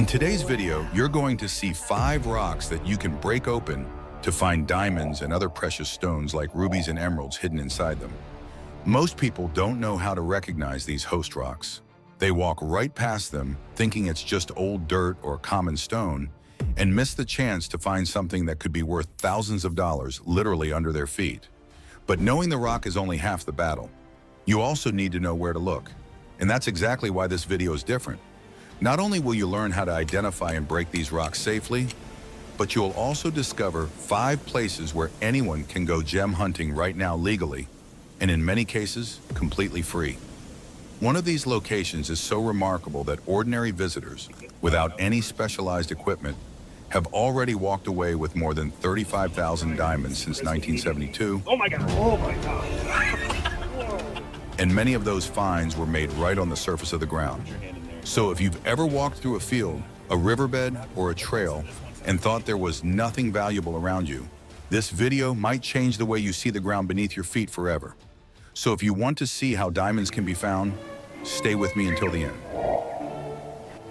In today's video, you're going to see 5 rocks that you can break open to find diamonds and other precious stones like rubies and emeralds hidden inside them. Most people don't know how to recognize these host rocks. They walk right past them, thinking it's just old dirt or common stone, and miss the chance to find something that could be worth thousands of dollars literally under their feet. But knowing the rock is only half the battle. You also need to know where to look. And that's exactly why this video is different. Not only will you learn how to identify and break these rocks safely, but you'll also discover 5 places where anyone can go gem hunting right now legally, and in many cases, completely free. One of these locations is so remarkable that ordinary visitors, without any specialized equipment, have already walked away with more than 35,000 diamonds since 1972. Oh my God, oh my God. And many of those finds were made right on the surface of the ground. So if you've ever walked through a field, a riverbed, or a trail, and thought there was nothing valuable around you, this video might change the way you see the ground beneath your feet forever. So if you want to see how diamonds can be found, stay with me until the end.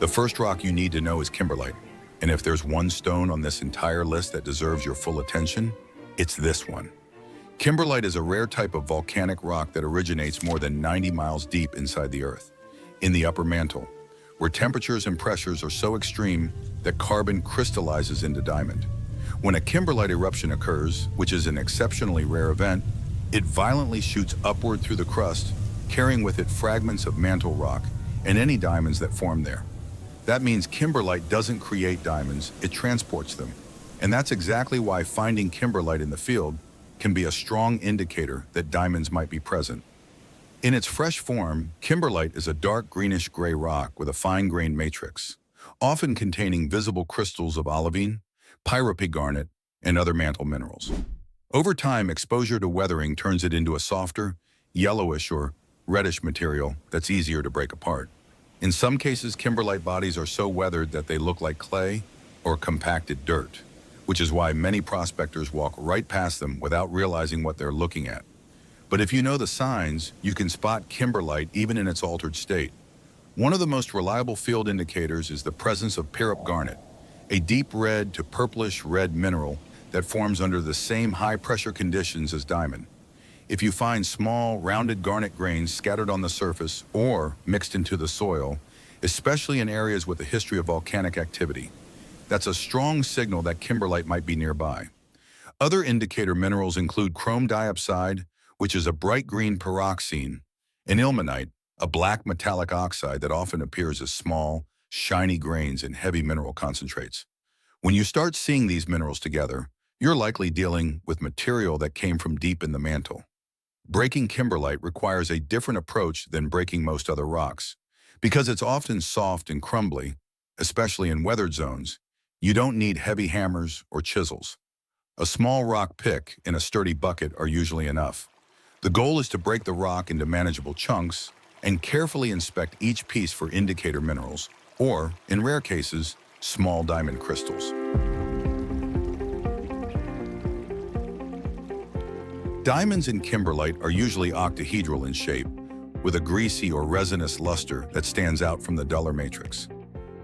The first rock you need to know is Kimberlite. And if there's one stone on this entire list that deserves your full attention, it's this one. Kimberlite is a rare type of volcanic rock that originates more than 90 miles deep inside the earth, in the upper mantle, where temperatures and pressures are so extreme that carbon crystallizes into diamond. When a kimberlite eruption occurs, which is an exceptionally rare event, it violently shoots upward through the crust, carrying with it fragments of mantle rock and any diamonds that form there. That means kimberlite doesn't create diamonds, it transports them. And that's exactly why finding kimberlite in the field can be a strong indicator that diamonds might be present. In its fresh form, kimberlite is a dark greenish-gray rock with a fine-grained matrix, often containing visible crystals of olivine, pyrope garnet, and other mantle minerals. Over time, exposure to weathering turns it into a softer, yellowish or reddish material that's easier to break apart. In some cases, kimberlite bodies are so weathered that they look like clay or compacted dirt, which is why many prospectors walk right past them without realizing what they're looking at. But if you know the signs, you can spot kimberlite even in its altered state. One of the most reliable field indicators is the presence of pyrope garnet, a deep red to purplish red mineral that forms under the same high-pressure conditions as diamond. If you find small, rounded garnet grains scattered on the surface or mixed into the soil, especially in areas with a history of volcanic activity, that's a strong signal that kimberlite might be nearby. Other indicator minerals include chrome diopside, which is a bright green pyroxene, and ilmenite, a black metallic oxide that often appears as small, shiny grains in heavy mineral concentrates. When you start seeing these minerals together, you're likely dealing with material that came from deep in the mantle. Breaking kimberlite requires a different approach than breaking most other rocks. Because it's often soft and crumbly, especially in weathered zones, you don't need heavy hammers or chisels. A small rock pick and a sturdy bucket are usually enough. The goal is to break the rock into manageable chunks and carefully inspect each piece for indicator minerals, or, in rare cases, small diamond crystals. Diamonds in kimberlite are usually octahedral in shape, with a greasy or resinous luster that stands out from the duller matrix.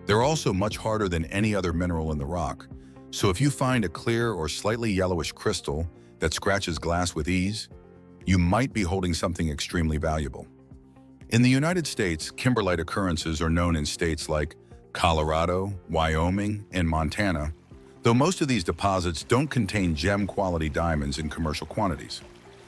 They're also much harder than any other mineral in the rock, so if you find a clear or slightly yellowish crystal that scratches glass with ease, you might be holding something extremely valuable. In the United States, kimberlite occurrences are known in states like Colorado, Wyoming, and Montana, though most of these deposits don't contain gem-quality diamonds in commercial quantities.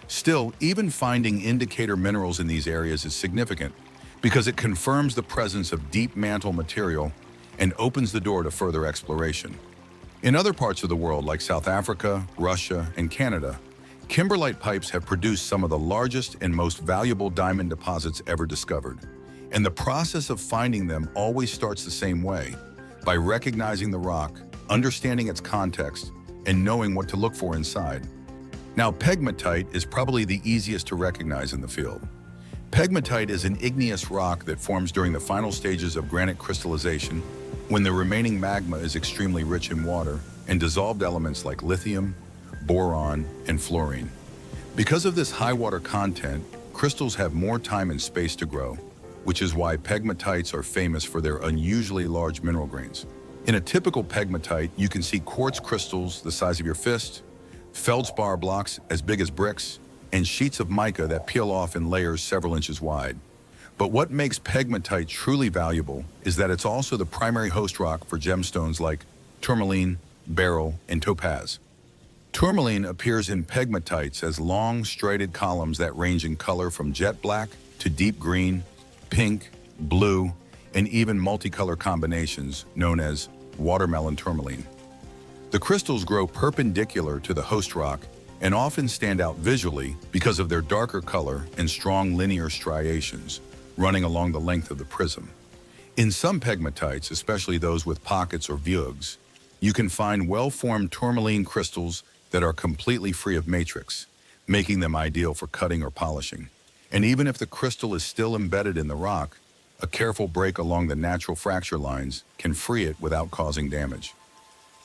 Still, even finding indicator minerals in these areas is significant because it confirms the presence of deep mantle material and opens the door to further exploration. In other parts of the world like South Africa, Russia, and Canada, kimberlite pipes have produced some of the largest and most valuable diamond deposits ever discovered. And the process of finding them always starts the same way, by recognizing the rock, understanding its context, and knowing what to look for inside. Now, pegmatite is probably the easiest to recognize in the field. Pegmatite is an igneous rock that forms during the final stages of granite crystallization when the remaining magma is extremely rich in water and dissolved elements like lithium, boron, and fluorine. Because of this high water content, crystals have more time and space to grow, which is why pegmatites are famous for their unusually large mineral grains. In a typical pegmatite, you can see quartz crystals the size of your fist, feldspar blocks as big as bricks, and sheets of mica that peel off in layers several inches wide. But what makes pegmatite truly valuable is that it's also the primary host rock for gemstones like tourmaline, beryl, and topaz. Tourmaline appears in pegmatites as long, striated columns that range in color from jet black to deep green, pink, blue, and even multicolor combinations known as watermelon tourmaline. The crystals grow perpendicular to the host rock and often stand out visually because of their darker color and strong linear striations running along the length of the prism. In some pegmatites, especially those with pockets or vugs, you can find well-formed tourmaline crystals that are completely free of matrix, making them ideal for cutting or polishing. And even if the crystal is still embedded in the rock, a careful break along the natural fracture lines can free it without causing damage.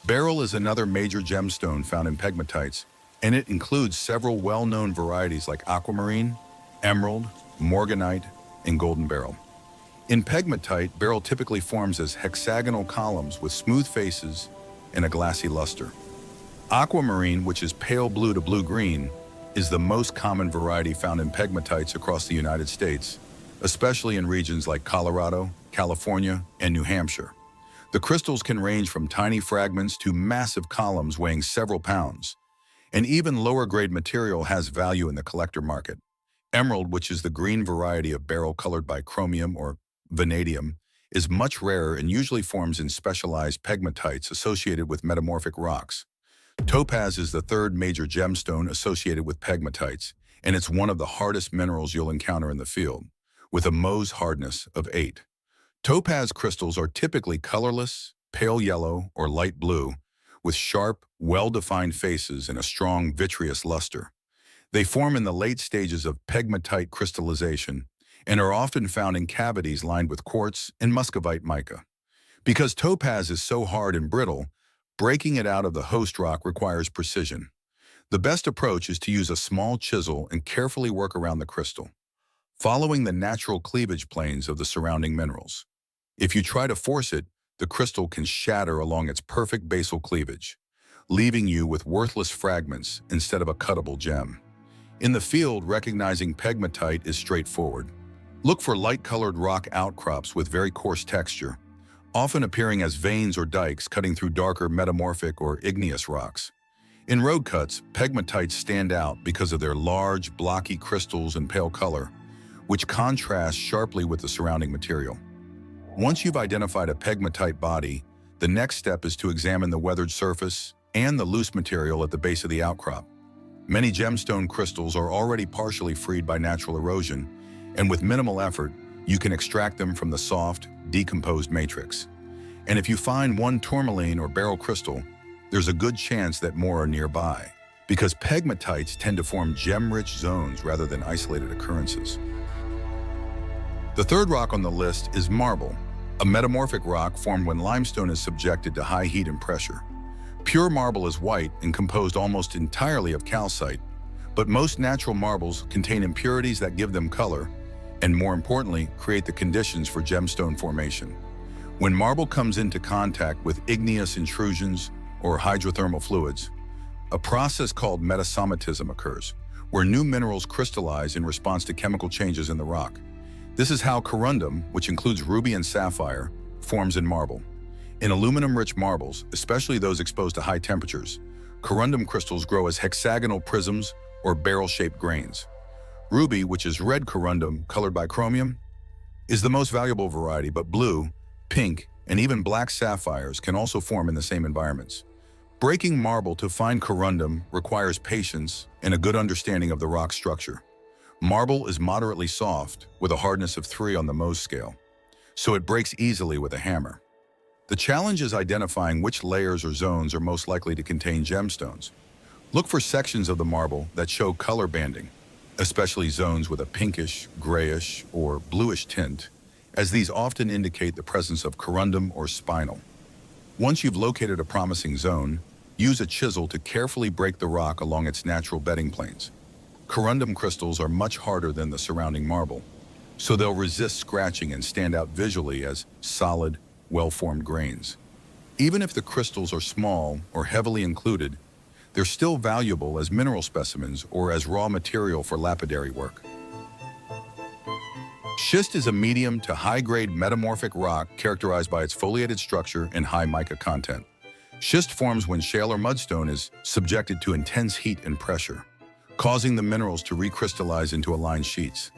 Beryl is another major gemstone found in pegmatites, and it includes several well-known varieties like aquamarine, emerald, morganite, and golden beryl. In pegmatite, beryl typically forms as hexagonal columns with smooth faces and a glassy luster. Aquamarine, which is pale blue to blue-green, is the most common variety found in pegmatites across the United States, especially in regions like Colorado, California, and New Hampshire. The crystals can range from tiny fragments to massive columns weighing several pounds, and even lower-grade material has value in the collector market. Emerald, which is the green variety of beryl colored by chromium or vanadium, is much rarer and usually forms in specialized pegmatites associated with metamorphic rocks. Topaz is the third major gemstone associated with pegmatites, and it's one of the hardest minerals you'll encounter in the field, with a Mohs hardness of 8. Topaz crystals are typically colorless, pale yellow, or light blue, with sharp, well-defined faces and a strong vitreous luster. They form in the late stages of pegmatite crystallization and are often found in cavities lined with quartz and muscovite mica. Because topaz is so hard and brittle, breaking it out of the host rock requires precision. The best approach is to use a small chisel and carefully work around the crystal, following the natural cleavage planes of the surrounding minerals. If you try to force it, the crystal can shatter along its perfect basal cleavage, leaving you with worthless fragments instead of a cuttable gem. In the field, recognizing pegmatite is straightforward. Look for light-colored rock outcrops with very coarse texture, often appearing as veins or dikes cutting through darker metamorphic or igneous rocks. In road cuts, pegmatites stand out because of their large, blocky crystals and pale color, which contrast sharply with the surrounding material. Once you've identified a pegmatite body, the next step is to examine the weathered surface and the loose material at the base of the outcrop. Many gemstone crystals are already partially freed by natural erosion, and with minimal effort, you can extract them from the soft, decomposed matrix. And if you find one tourmaline or beryl crystal, there's a good chance that more are nearby, because pegmatites tend to form gem-rich zones rather than isolated occurrences. The third rock on the list is marble, a metamorphic rock formed when limestone is subjected to high heat and pressure. Pure marble is white and composed almost entirely of calcite, but most natural marbles contain impurities that give them color, and more importantly, create the conditions for gemstone formation. When marble comes into contact with igneous intrusions or hydrothermal fluids, a process called metasomatism occurs, where new minerals crystallize in response to chemical changes in the rock. This is how corundum, which includes ruby and sapphire, forms in marble. In aluminum-rich marbles, especially those exposed to high temperatures, corundum crystals grow as hexagonal prisms or barrel-shaped grains. Ruby, which is red corundum colored by chromium, is the most valuable variety, but blue, pink, and even black sapphires can also form in the same environments. Breaking marble to find corundum requires patience and a good understanding of the rock structure. Marble is moderately soft, with a hardness of 3 on the Mohs scale, so it breaks easily with a hammer. The challenge is identifying which layers or zones are most likely to contain gemstones. Look for sections of the marble that show color banding, especially zones with a pinkish, grayish, or bluish tint, as these often indicate the presence of corundum or spinel. Once you've located a promising zone, use a chisel to carefully break the rock along its natural bedding planes. Corundum crystals are much harder than the surrounding marble, so they'll resist scratching and stand out visually as solid, well-formed grains. Even if the crystals are small or heavily included, they're still valuable as mineral specimens or as raw material for lapidary work. Schist is a medium to high-grade metamorphic rock characterized by its foliated structure and high mica content. Schist forms when shale or mudstone is subjected to intense heat and pressure, causing the minerals to recrystallize into aligned sheets.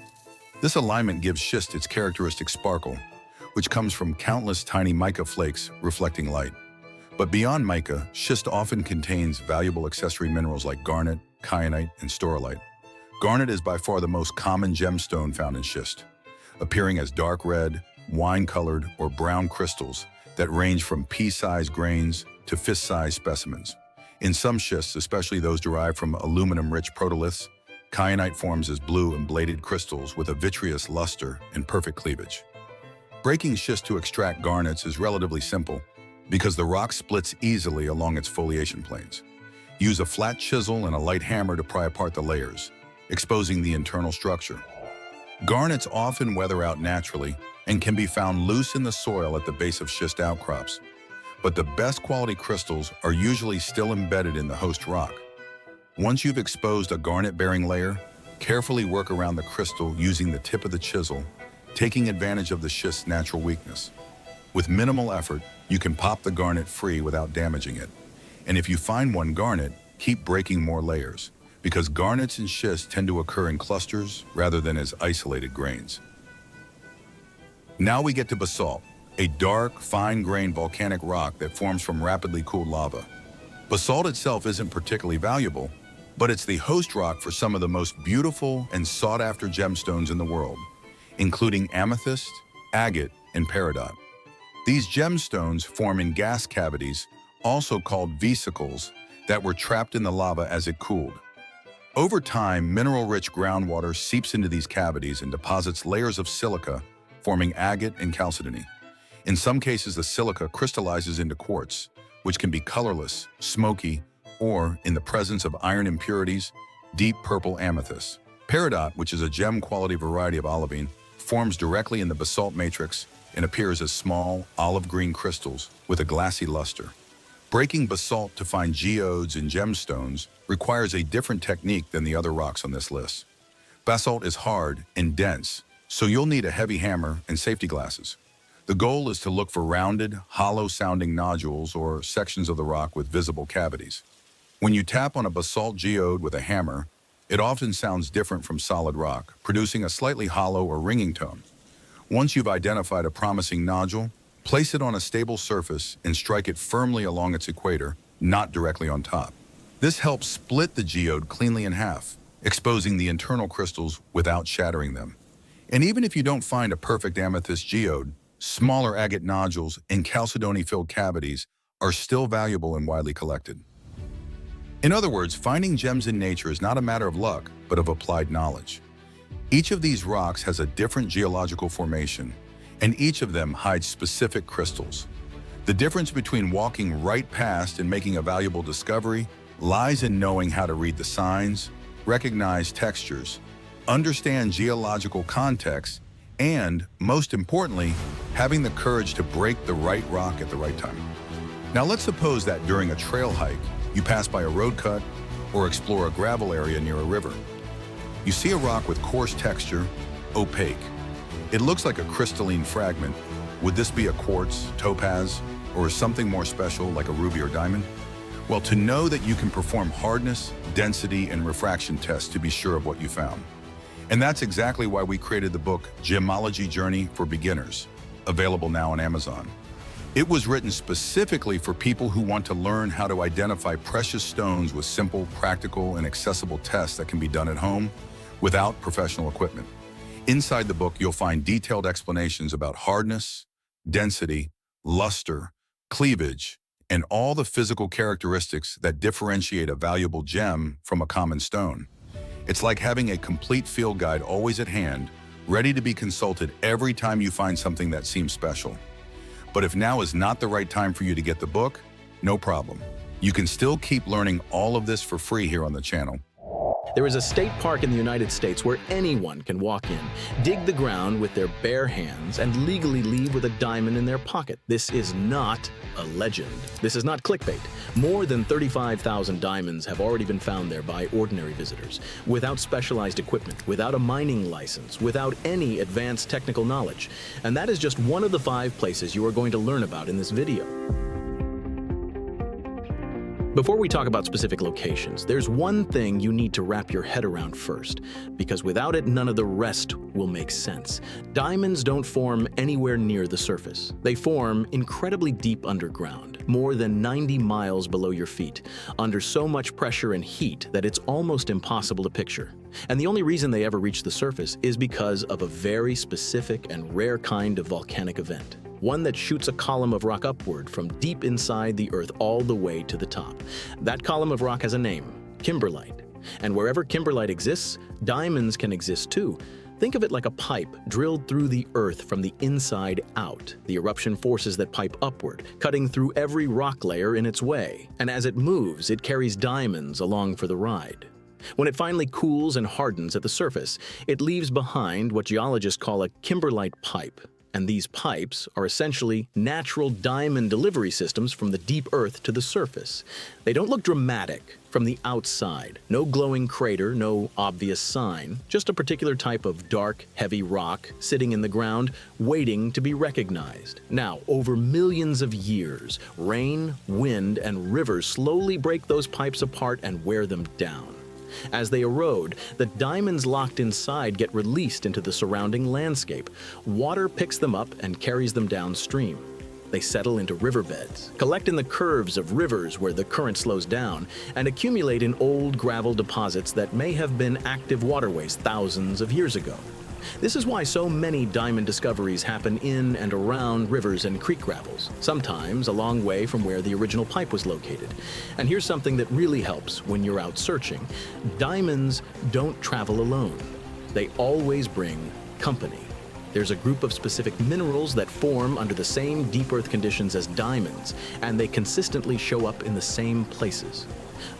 This alignment gives schist its characteristic sparkle, which comes from countless tiny mica flakes reflecting light. But beyond mica, schist often contains valuable accessory minerals like garnet, kyanite, and staurolite. Garnet is by far the most common gemstone found in schist, appearing as dark red, wine-colored, or brown crystals that range from pea-sized grains to fist-sized specimens. In some schists, especially those derived from aluminum-rich protoliths, kyanite forms as blue and bladed crystals with a vitreous luster and perfect cleavage. Breaking schist to extract garnets is relatively simple because the rock splits easily along its foliation planes. Use a flat chisel and a light hammer to pry apart the layers, exposing the internal structure. Garnets often weather out naturally and can be found loose in the soil at the base of schist outcrops, but the best quality crystals are usually still embedded in the host rock. Once you've exposed a garnet-bearing layer, carefully work around the crystal using the tip of the chisel, taking advantage of the schist's natural weakness. With minimal effort, you can pop the garnet free without damaging it. And if you find one garnet, keep breaking more layers, because garnets and schist tend to occur in clusters rather than as isolated grains. Now we get to basalt, a dark, fine-grained volcanic rock that forms from rapidly cooled lava. Basalt itself isn't particularly valuable, but it's the host rock for some of the most beautiful and sought-after gemstones in the world, including amethyst, agate, and peridot. These gemstones form in gas cavities, also called vesicles, that were trapped in the lava as it cooled. Over time, mineral-rich groundwater seeps into these cavities and deposits layers of silica, forming agate and chalcedony. In some cases, the silica crystallizes into quartz, which can be colorless, smoky, or, in the presence of iron impurities, deep purple amethyst. Peridot, which is a gem-quality variety of olivine, forms directly in the basalt matrix and appears as small, olive-green crystals with a glassy luster. Breaking basalt to find geodes and gemstones requires a different technique than the other rocks on this list. Basalt is hard and dense, so you'll need a heavy hammer and safety glasses. The goal is to look for rounded, hollow-sounding nodules or sections of the rock with visible cavities. When you tap on a basalt geode with a hammer, it often sounds different from solid rock, producing a slightly hollow or ringing tone. Once you've identified a promising nodule, place it on a stable surface and strike it firmly along its equator, not directly on top. This helps split the geode cleanly in half, exposing the internal crystals without shattering them. And even if you don't find a perfect amethyst geode, smaller agate nodules and chalcedony-filled cavities are still valuable and widely collected. In other words, finding gems in nature is not a matter of luck, but of applied knowledge. Each of these rocks has a different geological formation, and each of them hides specific crystals. The difference between walking right past and making a valuable discovery lies in knowing how to read the signs, recognize textures, understand geological context, and, most importantly, having the courage to break the right rock at the right time. Now let's suppose that during a trail hike, you pass by a road cut or explore a gravel area near a river. You see a rock with coarse texture, opaque. It looks like a crystalline fragment. Would this be a quartz, topaz, or something more special like a ruby or diamond? Well, to know that you can perform hardness, density, and refraction tests to be sure of what you found. And that's exactly why we created the book Gemology Journey for Beginners, available now on Amazon. It was written specifically for people who want to learn how to identify precious stones with simple, practical, and accessible tests that can be done at home without professional equipment. Inside the book, you'll find detailed explanations about hardness, density, luster, cleavage, and all the physical characteristics that differentiate a valuable gem from a common stone. It's like having a complete field guide always at hand, ready to be consulted every time you find something that seems special. But if now is not the right time for you to get the book, no problem. You can still keep learning all of this for free here on the channel. There is a state park in the United States where anyone can walk in, dig the ground with their bare hands, and legally leave with a diamond in their pocket. This is not a legend. This is not clickbait. More than 35,000 diamonds have already been found there by ordinary visitors, without specialized equipment, without a mining license, without any advanced technical knowledge. And that is just one of the 5 places you are going to learn about in this video. Before we talk about specific locations, there's one thing you need to wrap your head around first, because without it, none of the rest will make sense. Diamonds don't form anywhere near the surface. They form incredibly deep underground, more than 90 miles below your feet, under so much pressure and heat that it's almost impossible to picture. And the only reason they ever reach the surface is because of a very specific and rare kind of volcanic event. One that shoots a column of rock upward from deep inside the earth all the way to the top. That column of rock has a name, Kimberlite. And wherever Kimberlite exists, diamonds can exist too. Think of it like a pipe drilled through the earth from the inside out. The eruption forces that pipe upward, cutting through every rock layer in its way. And as it moves, it carries diamonds along for the ride. When it finally cools and hardens at the surface, it leaves behind what geologists call a kimberlite pipe. And these pipes are essentially natural diamond delivery systems from the deep earth to the surface. They don't look dramatic from the outside. No glowing crater, no obvious sign, just a particular type of dark, heavy rock sitting in the ground, waiting to be recognized. Now, over millions of years, rain, wind, and rivers slowly break those pipes apart and wear them down. As they erode, the diamonds locked inside get released into the surrounding landscape. Water picks them up and carries them downstream. They settle into riverbeds, collect in the curves of rivers where the current slows down, and accumulate in old gravel deposits that may have been active waterways thousands of years ago. This is why so many diamond discoveries happen in and around rivers and creek gravels, sometimes a long way from where the original pipe was located. And here's something that really helps when you're out searching. Diamonds don't travel alone. They always bring company. There's a group of specific minerals that form under the same deep earth conditions as diamonds, and they consistently show up in the same places.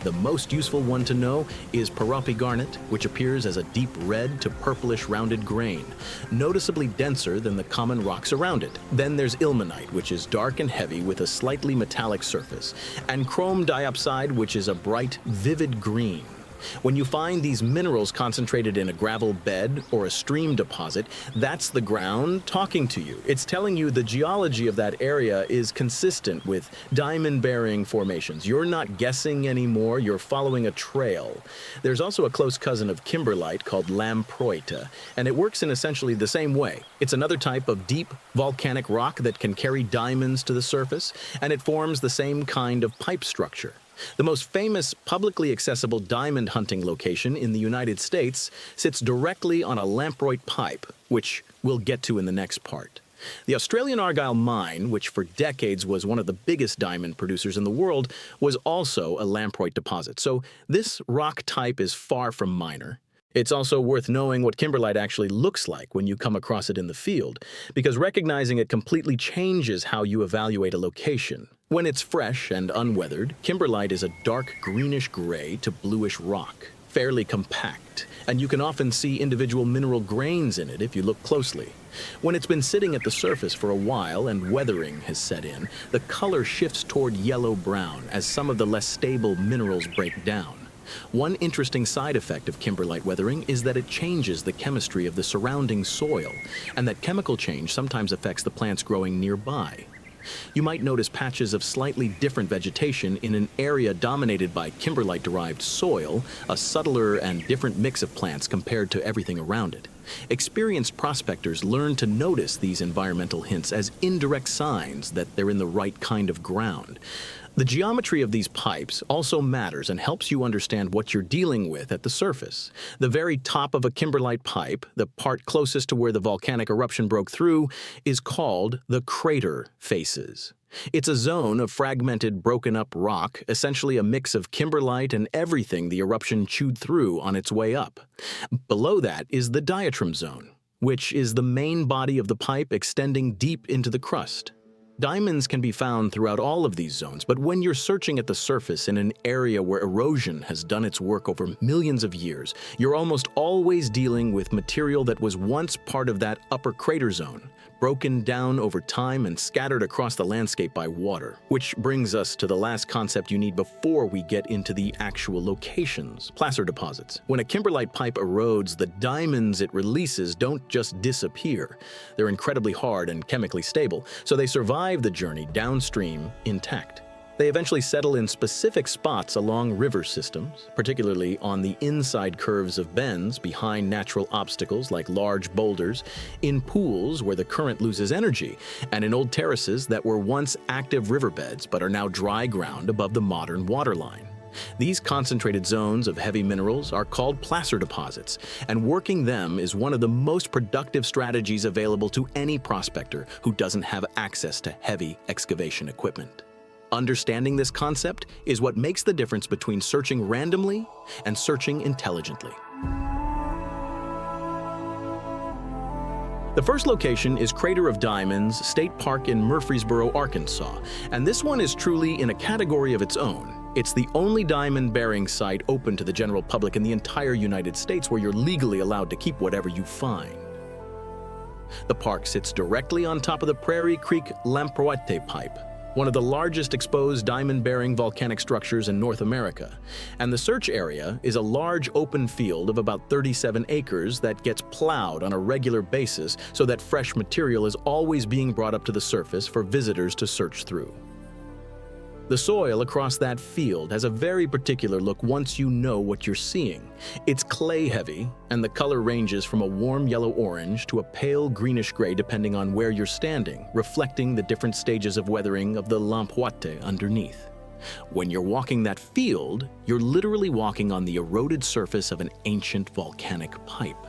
The most useful one to know is garnet, which appears as a deep red to purplish rounded grain, noticeably denser than the common rocks around it. Then there's ilmenite, which is dark and heavy with a slightly metallic surface, and chrome diopside, which is a bright, vivid green. When you find these minerals concentrated in a gravel bed or a stream deposit, that's the ground talking to you. It's telling you the geology of that area is consistent with diamond-bearing formations. You're not guessing anymore, you're following a trail. There's also a close cousin of kimberlite called lamproita, and it works in essentially the same way. It's another type of deep volcanic rock that can carry diamonds to the surface, and it forms the same kind of pipe structure. The most famous publicly accessible diamond hunting location in the United States sits directly on a lamproite pipe, which we'll get to in the next part. The Australian Argyle mine, which for decades was one of the biggest diamond producers in the world, was also a lamproite deposit, so this rock type is far from minor. It's also worth knowing what kimberlite actually looks like when you come across it in the field, because recognizing it completely changes how you evaluate a location. When it's fresh and unweathered, kimberlite is a dark greenish gray to bluish rock, fairly compact, and you can often see individual mineral grains in it if you look closely. When it's been sitting at the surface for a while and weathering has set in, the color shifts toward yellow-brown as some of the less stable minerals break down. One interesting side effect of kimberlite weathering is that it changes the chemistry of the surrounding soil, and that chemical change sometimes affects the plants growing nearby. You might notice patches of slightly different vegetation in an area dominated by kimberlite-derived soil, a subtler and different mix of plants compared to everything around it. Experienced prospectors learn to notice these environmental hints as indirect signs that they're in the right kind of ground. The geometry of these pipes also matters and helps you understand what you're dealing with at the surface. The very top of a kimberlite pipe, the part closest to where the volcanic eruption broke through, is called the crater faces. It's a zone of fragmented, broken-up rock, essentially a mix of kimberlite and everything the eruption chewed through on its way up. Below that is the diatreme zone, which is the main body of the pipe extending deep into the crust. Diamonds can be found throughout all of these zones, but when you're searching at the surface in an area where erosion has done its work over millions of years, you're almost always dealing with material that was once part of that upper crater zone, broken down over time and scattered across the landscape by water. Which brings us to the last concept you need before we get into the actual locations: placer deposits. When a kimberlite pipe erodes, the diamonds it releases don't just disappear. They're incredibly hard and chemically stable, so they survive the journey downstream intact. They eventually settle in specific spots along river systems, particularly on the inside curves of bends behind natural obstacles like large boulders, in pools where the current loses energy, and in old terraces that were once active riverbeds but are now dry ground above the modern waterline. These concentrated zones of heavy minerals are called placer deposits, and working them is one of the most productive strategies available to any prospector who doesn't have access to heavy excavation equipment. Understanding this concept is what makes the difference between searching randomly and searching intelligently. The first location is Crater of Diamonds State Park in Murfreesboro, Arkansas, and this one is truly in a category of its own. It's the only diamond-bearing site open to the general public in the entire United States where you're legally allowed to keep whatever you find. The park sits directly on top of the Prairie Creek Lamproite pipe, one of the largest exposed diamond-bearing volcanic structures in North America, and the search area is a large open field of about 37 acres that gets plowed on a regular basis so that fresh material is always being brought up to the surface for visitors to search through. The soil across that field has a very particular look once you know what you're seeing. It's clay-heavy, and the color ranges from a warm yellow-orange to a pale greenish-gray depending on where you're standing, reflecting the different stages of weathering of the lamproite underneath. When you're walking that field, you're literally walking on the eroded surface of an ancient volcanic pipe.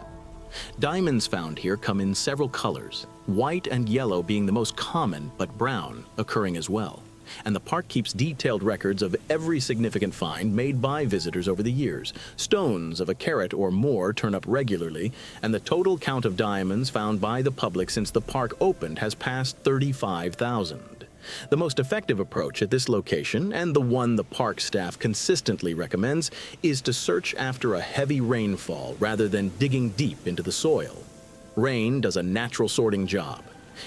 Diamonds found here come in several colors, white and yellow being the most common, but brown occurring as well. And the park keeps detailed records of every significant find made by visitors over the years. Stones of a carat or more turn up regularly, and the total count of diamonds found by the public since the park opened has passed 35,000. The most effective approach at this location, and the one the park staff consistently recommends, is to search after a heavy rainfall rather than digging deep into the soil. Rain does a natural sorting job.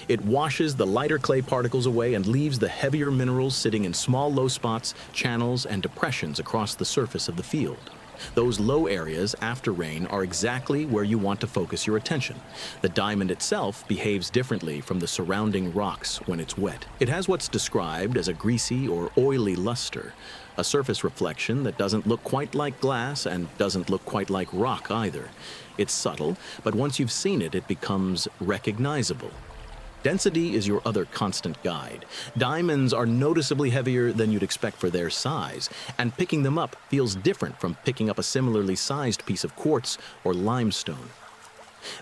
It washes the lighter clay particles away and leaves the heavier minerals sitting in small low spots, channels, and depressions across the surface of the field. Those low areas after rain are exactly where you want to focus your attention. The diamond itself behaves differently from the surrounding rocks when it's wet. It has what's described as a greasy or oily luster, a surface reflection that doesn't look quite like glass and doesn't look quite like rock either. It's subtle, but once you've seen it, it becomes recognizable. Density is your other constant guide. Diamonds are noticeably heavier than you'd expect for their size, and picking them up feels different from picking up a similarly sized piece of quartz or limestone.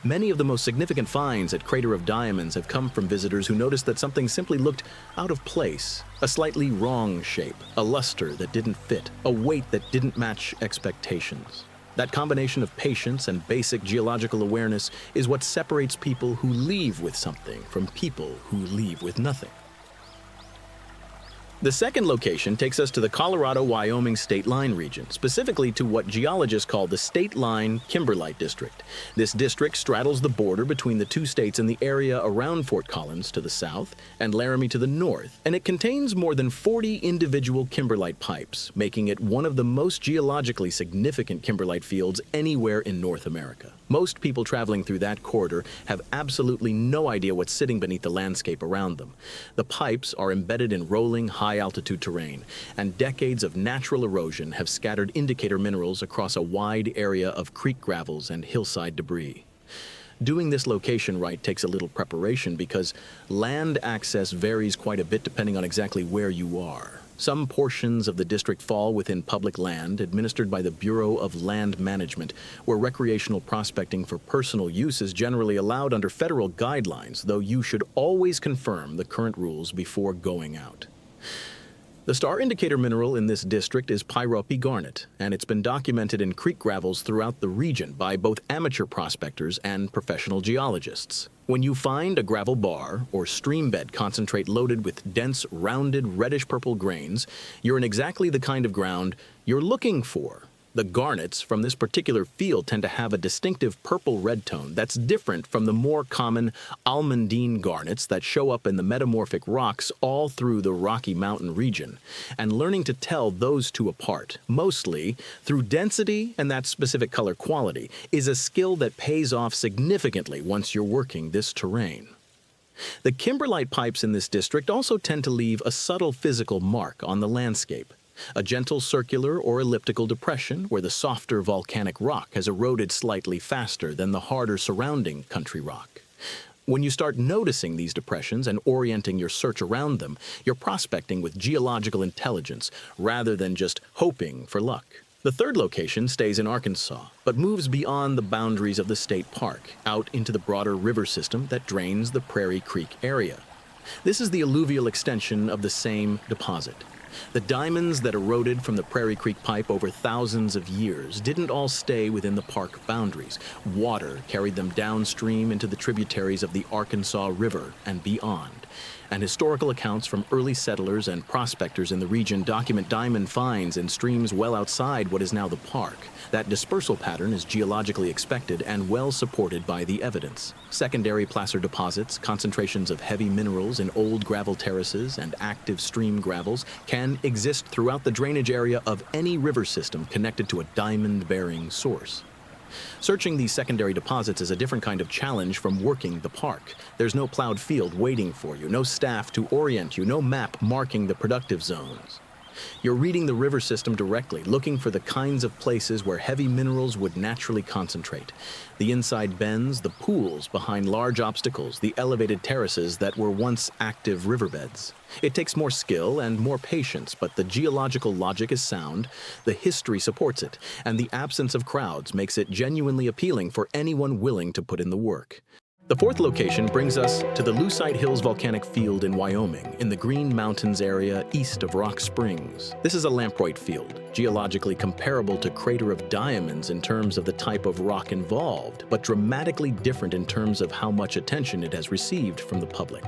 Many of the most significant finds at Crater of Diamonds have come from visitors who noticed that something simply looked out of place, a slightly wrong shape, a luster that didn't fit, a weight that didn't match expectations. That combination of patience and basic geological awareness is what separates people who leave with something from people who leave with nothing. The second location takes us to the Colorado-Wyoming state line region, specifically to what geologists call the State Line Kimberlite District. This district straddles the border between the two states in the area around Fort Collins to the south and Laramie to the north, and it contains more than 40 individual kimberlite pipes, making it one of the most geologically significant kimberlite fields anywhere in North America. Most people traveling through that corridor have absolutely no idea what's sitting beneath the landscape around them. The pipes are embedded in rolling, high-altitude terrain, and decades of natural erosion have scattered indicator minerals across a wide area of creek gravels and hillside debris. Doing this location right takes a little preparation because land access varies quite a bit depending on exactly where you are. Some portions of the district fall within public land administered by the Bureau of Land Management, where recreational prospecting for personal use is generally allowed under federal guidelines, though you should always confirm the current rules before going out. The star indicator mineral in this district is pyrope garnet, and it's been documented in creek gravels throughout the region by both amateur prospectors and professional geologists. When you find a gravel bar or stream bed concentrate loaded with dense, rounded, reddish-purple grains, you're in exactly the kind of ground you're looking for. The garnets from this particular field tend to have a distinctive purple-red tone that's different from the more common almandine garnets that show up in the metamorphic rocks all through the Rocky Mountain region. And learning to tell those two apart, mostly through density and that specific color quality, is a skill that pays off significantly once you're working this terrain. The kimberlite pipes in this district also tend to leave a subtle physical mark on the landscape. A gentle circular or elliptical depression where the softer volcanic rock has eroded slightly faster than the harder surrounding country rock. When you start noticing these depressions and orienting your search around them, you're prospecting with geological intelligence rather than just hoping for luck. The third location stays in Arkansas, but moves beyond the boundaries of the state park, out into the broader river system that drains the Prairie Creek area. This is the alluvial extension of the same deposit. The diamonds that eroded from the Prairie Creek pipe over thousands of years didn't all stay within the park boundaries. Water carried them downstream into the tributaries of the Arkansas River and beyond. And historical accounts from early settlers and prospectors in the region document diamond finds in streams well outside what is now the park. That dispersal pattern is geologically expected and well supported by the evidence. Secondary placer deposits, concentrations of heavy minerals in old gravel terraces and active stream gravels can exist throughout the drainage area of any river system connected to a diamond-bearing source. Searching these secondary deposits is a different kind of challenge from working the park. There's no plowed field waiting for you, no staff to orient you, no map marking the productive zones. You're reading the river system directly, looking for the kinds of places where heavy minerals would naturally concentrate. The inside bends, the pools behind large obstacles, the elevated terraces that were once active riverbeds. It takes more skill and more patience, but the geological logic is sound, the history supports it, and the absence of crowds makes it genuinely appealing for anyone willing to put in the work. The fourth location brings us to the Leucite Hills volcanic field in Wyoming, in the Green Mountains area east of Rock Springs. This is a lamproite field, geologically comparable to Crater of Diamonds in terms of the type of rock involved, but dramatically different in terms of how much attention it has received from the public.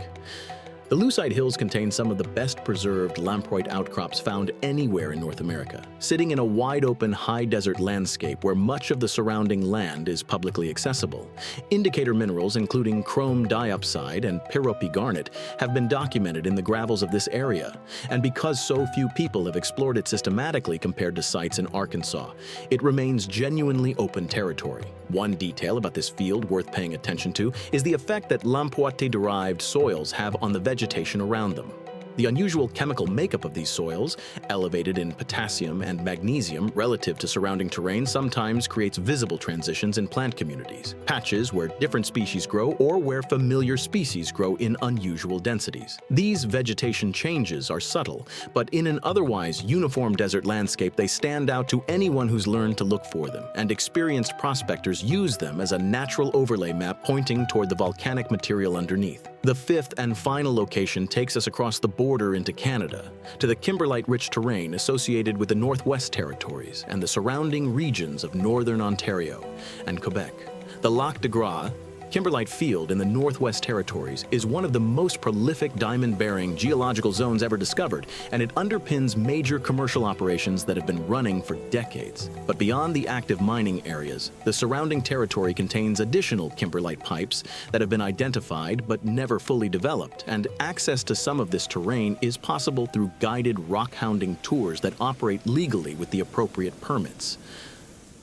The Leucite Hills contain some of the best preserved lamproite outcrops found anywhere in North America, sitting in a wide-open high desert landscape where much of the surrounding land is publicly accessible. Indicator minerals, including chrome diopside and pyrope garnet, have been documented in the gravels of this area, and because so few people have explored it systematically compared to sites in Arkansas, it remains genuinely open territory. One detail about this field worth paying attention to is the effect that lamproite-derived soils have on the vegetation around them. The unusual chemical makeup of these soils, elevated in potassium and magnesium relative to surrounding terrain, sometimes creates visible transitions in plant communities, patches where different species grow or where familiar species grow in unusual densities. These vegetation changes are subtle, but in an otherwise uniform desert landscape, they stand out to anyone who's learned to look for them, and experienced prospectors use them as a natural overlay map pointing toward the volcanic material underneath. The fifth and final location takes us across the border into Canada, to the kimberlite-rich terrain associated with the Northwest Territories and the surrounding regions of northern Ontario and Quebec. The Lac de Gras Kimberlite Field in the Northwest Territories is one of the most prolific diamond-bearing geological zones ever discovered, and it underpins major commercial operations that have been running for decades. But beyond the active mining areas, the surrounding territory contains additional kimberlite pipes that have been identified but never fully developed, and access to some of this terrain is possible through guided rockhounding tours that operate legally with the appropriate permits.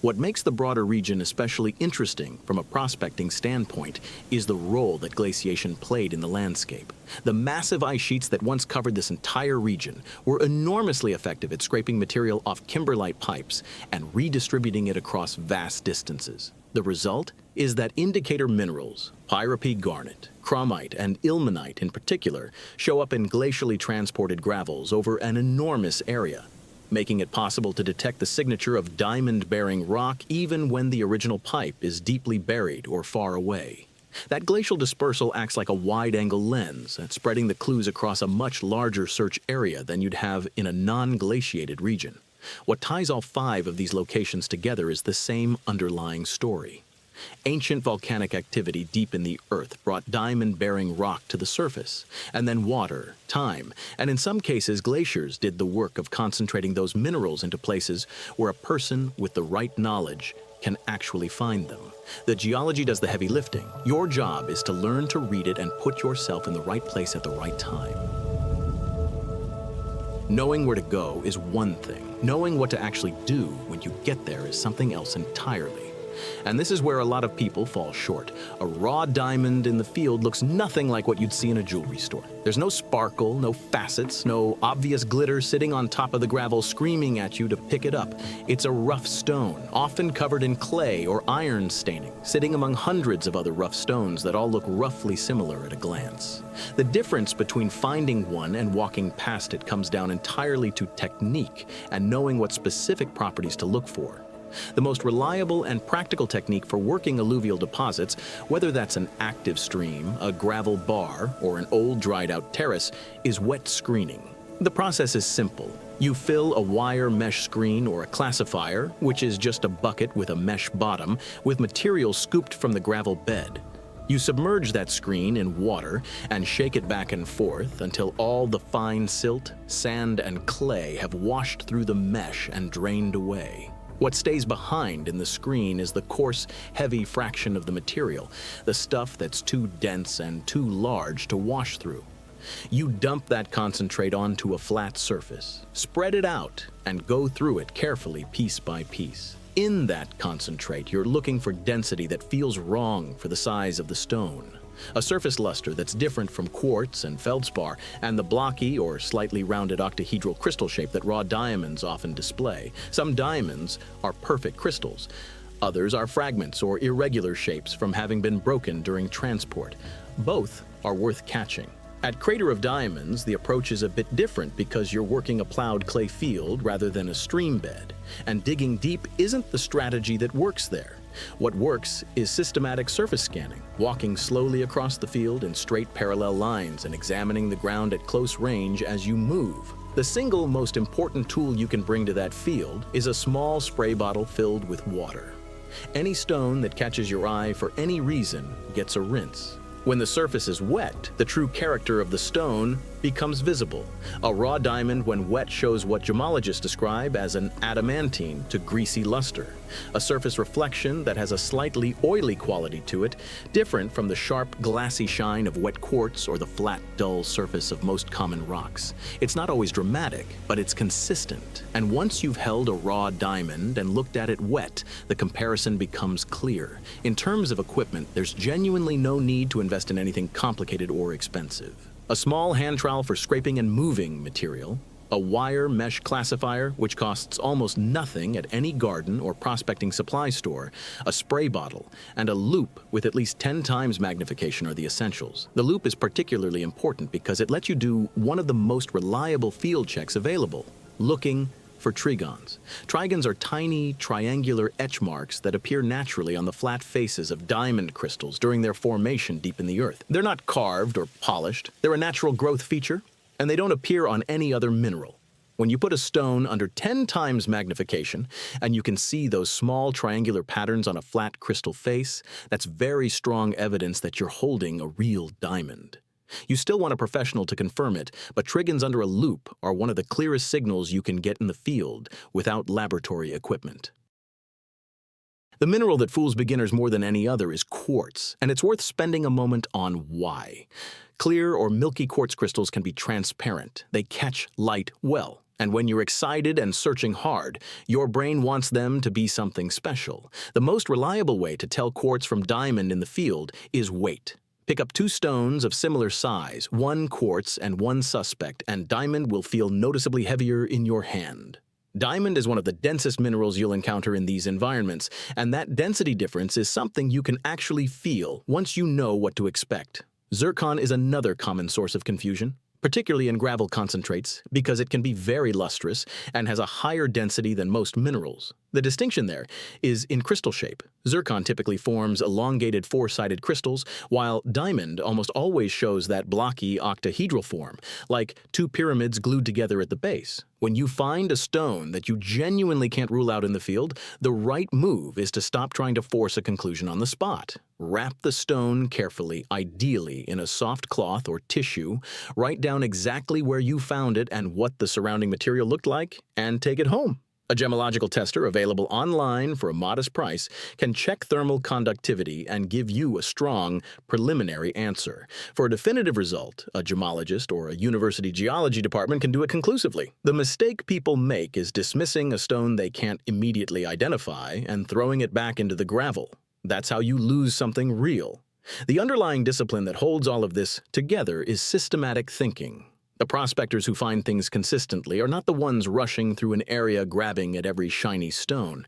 What makes the broader region especially interesting from a prospecting standpoint is the role that glaciation played in the landscape. The massive ice sheets that once covered this entire region were enormously effective at scraping material off kimberlite pipes and redistributing it across vast distances. The result is that indicator minerals, pyrope garnet, chromite, and ilmenite in particular, show up in glacially transported gravels over an enormous area, making it possible to detect the signature of diamond-bearing rock even when the original pipe is deeply buried or far away. That glacial dispersal acts like a wide-angle lens, spreading the clues across a much larger search area than you'd have in a non-glaciated region. What ties all 5 of these locations together is the same underlying story. Ancient volcanic activity deep in the earth brought diamond-bearing rock to the surface, and then water, time, and in some cases glaciers did the work of concentrating those minerals into places where a person with the right knowledge can actually find them. The geology does the heavy lifting. Your job is to learn to read it and put yourself in the right place at the right time. Knowing where to go is one thing. Knowing what to actually do when you get there is something else entirely. And this is where a lot of people fall short. A raw diamond in the field looks nothing like what you'd see in a jewelry store. There's no sparkle, no facets, no obvious glitter sitting on top of the gravel screaming at you to pick it up. It's a rough stone, often covered in clay or iron staining, sitting among hundreds of other rough stones that all look roughly similar at a glance. The difference between finding one and walking past it comes down entirely to technique and knowing what specific properties to look for. The most reliable and practical technique for working alluvial deposits, whether that's an active stream, a gravel bar, or an old dried-out terrace, is wet screening. The process is simple. You fill a wire mesh screen or a classifier, which is just a bucket with a mesh bottom, with material scooped from the gravel bed. You submerge that screen in water and shake it back and forth until all the fine silt, sand, and clay have washed through the mesh and drained away. What stays behind in the screen is the coarse, heavy fraction of the material, the stuff that's too dense and too large to wash through. You dump that concentrate onto a flat surface, spread it out, and go through it carefully piece by piece. In that concentrate, you're looking for density that feels wrong for the size of the stone. A surface luster that's different from quartz and feldspar and the blocky or slightly rounded octahedral crystal shape that raw diamonds often display. Some diamonds are perfect crystals. Others are fragments or irregular shapes from having been broken during transport. Both are worth catching. At Crater of Diamonds, the approach is a bit different because you're working a plowed clay field rather than a stream bed. And digging deep isn't the strategy that works there. What works is systematic surface scanning, walking slowly across the field in straight parallel lines and examining the ground at close range as you move. The single most important tool you can bring to that field is a small spray bottle filled with water. Any stone that catches your eye for any reason gets a rinse. When the surface is wet, the true character of the stone becomes visible. A raw diamond when wet shows what gemologists describe as an adamantine to greasy luster, a surface reflection that has a slightly oily quality to it, different from the sharp, glassy shine of wet quartz or the flat, dull surface of most common rocks. It's not always dramatic, but it's consistent. And once you've held a raw diamond and looked at it wet, the comparison becomes clear. In terms of equipment, there's genuinely no need to invest in anything complicated or expensive. A small hand trowel for scraping and moving material, a wire mesh classifier, which costs almost nothing at any garden or prospecting supply store, a spray bottle, and a loupe with at least 10 times magnification are the essentials. The loupe is particularly important because it lets you do one of the most reliable field checks available, looking for trigons. Trigons are tiny, triangular etch marks that appear naturally on the flat faces of diamond crystals during their formation deep in the earth. They're not carved or polished. They're a natural growth feature, and they don't appear on any other mineral. When you put a stone under 10 times magnification, and you can see those small triangular patterns on a flat crystal face, that's very strong evidence that you're holding a real diamond. You still want a professional to confirm it, but trigons under a loupe are one of the clearest signals you can get in the field without laboratory equipment. The mineral that fools beginners more than any other is quartz, and it's worth spending a moment on why. Clear or milky quartz crystals can be transparent. They catch light well. And when you're excited and searching hard, your brain wants them to be something special. The most reliable way to tell quartz from diamond in the field is weight. Pick up 2 stones of similar size, one quartz and one suspect, and diamond will feel noticeably heavier in your hand. Diamond is one of the densest minerals you'll encounter in these environments, and that density difference is something you can actually feel once you know what to expect. Zircon is another common source of confusion, particularly in gravel concentrates, because it can be very lustrous and has a higher density than most minerals. The distinction there is in crystal shape. Zircon typically forms elongated four-sided crystals, while diamond almost always shows that blocky octahedral form, like two pyramids glued together at the base. When you find a stone that you genuinely can't rule out in the field, the right move is to stop trying to force a conclusion on the spot. Wrap the stone carefully, ideally in a soft cloth or tissue, write down exactly where you found it and what the surrounding material looked like, and take it home. A gemological tester available online for a modest price can check thermal conductivity and give you a strong, preliminary answer. For a definitive result, a gemologist or a university geology department can do it conclusively. The mistake people make is dismissing a stone they can't immediately identify and throwing it back into the gravel. That's how you lose something real. The underlying discipline that holds all of this together is systematic thinking. The prospectors who find things consistently are not the ones rushing through an area grabbing at every shiny stone.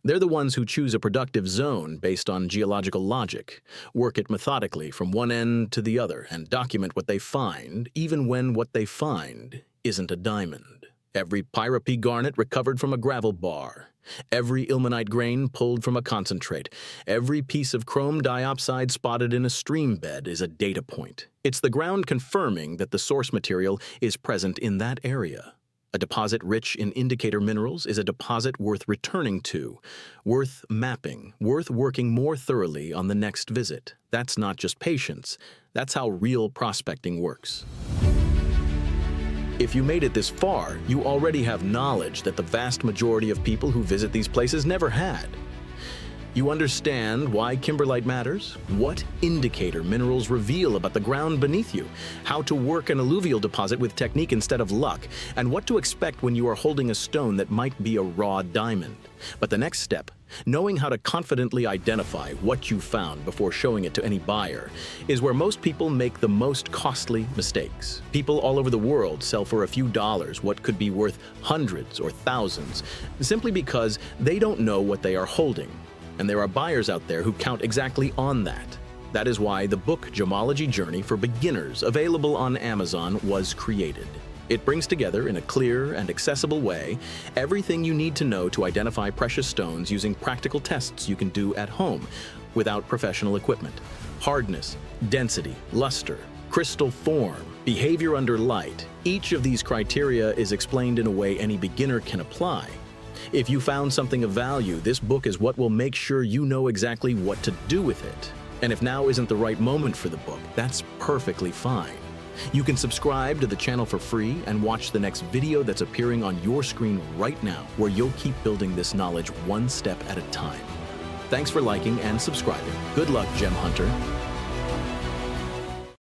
They're the ones who choose a productive zone based on geological logic, work it methodically from one end to the other, and document what they find, even when what they find isn't a diamond. Every pyrope garnet recovered from a gravel bar. Every ilmenite grain pulled from a concentrate. Every piece of chrome diopside spotted in a stream bed is a data point. It's the ground confirming that the source material is present in that area. A deposit rich in indicator minerals is a deposit worth returning to, worth mapping, worth working more thoroughly on the next visit. That's not just patience. That's how real prospecting works. If you made it this far, you already have knowledge that the vast majority of people who visit these places never had. You understand why kimberlite matters, what indicator minerals reveal about the ground beneath you, how to work an alluvial deposit with technique instead of luck, and what to expect when you are holding a stone that might be a raw diamond. But the next step, knowing how to confidently identify what you found before showing it to any buyer, is where most people make the most costly mistakes. People all over the world sell for a few dollars what could be worth hundreds or thousands, simply because they don't know what they are holding. And there are buyers out there who count exactly on that. That is why the book Gemology Journey for Beginners, available on Amazon, was created. It brings together in a clear and accessible way everything you need to know to identify precious stones using practical tests you can do at home without professional equipment. Hardness, density, luster, crystal form, behavior under light. Each of these criteria is explained in a way any beginner can apply. If you found something of value, this book is what will make sure you know exactly what to do with it. And if now isn't the right moment for the book, that's perfectly fine. You can subscribe to the channel for free and watch the next video that's appearing on your screen right now, where you'll keep building this knowledge one step at a time. Thanks for liking and subscribing. Good luck, Gem Hunter.